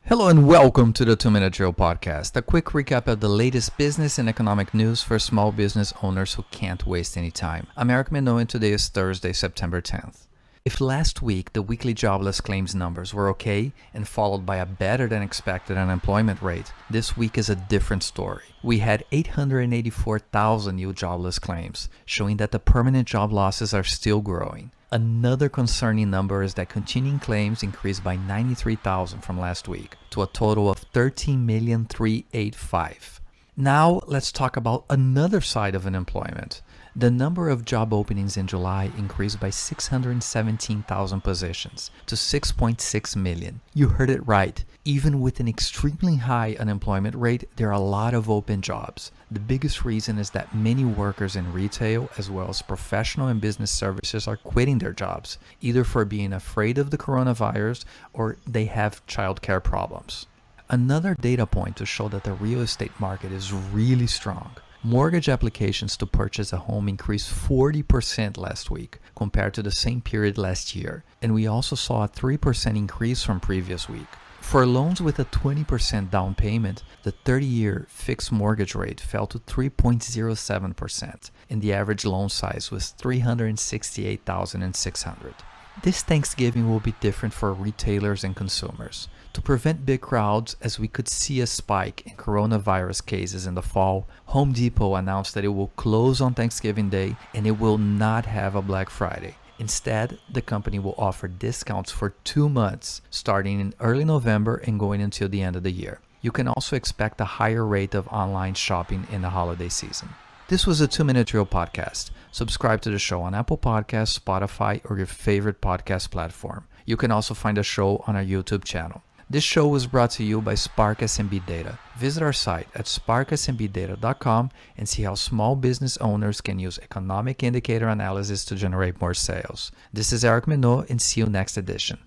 Hello and welcome to the 2-Minute Drill Podcast, a quick recap of the latest business and economic news for small business owners who can't waste any time. I'm Eric Minow and today is Thursday, September 10th. If last week the weekly jobless claims numbers were okay and followed by a better than expected unemployment rate, this week is a different story. We had 884,000 new jobless claims, showing that the permanent job losses are still growing. Another concerning number is that continuing claims increased by 93,000 from last week to a total of 13,385,000. Now let's talk about another side of unemployment. The number of job openings in July increased by 617,000 positions to 6.6 million. You heard it right. Even with an extremely high unemployment rate, there are a lot of open jobs. The biggest reason is that many workers in retail as well as professional and business services are quitting their jobs, either for being afraid of the coronavirus or they have childcare problems. Another data point to show that the real estate market is really strong. Mortgage applications to purchase a home increased 40% last week compared to the same period last year, and we also saw a 3% increase from previous week. For loans with a 20% down payment, the 30-year fixed mortgage rate fell to 3.07%, and the average loan size was $368,600. This Thanksgiving will be different for retailers and consumers. To prevent big crowds, as we could see a spike in coronavirus cases in the fall, Home Depot announced that it will close on Thanksgiving Day and it will not have a Black Friday. Instead, the company will offer discounts for 2 months, starting in early November and going until the end of the year. You can also expect a higher rate of online shopping in the holiday season. This was a 2-Minute Drill Podcast. Subscribe to the show on Apple Podcasts, Spotify, or your favorite podcast platform. You can also find the show on our YouTube channel. This show was brought to you by Spark SMB Data. Visit our site at sparksmbdata.com and see how small business owners can use economic indicator analysis to generate more sales. This is Eric Minow, and see you next edition.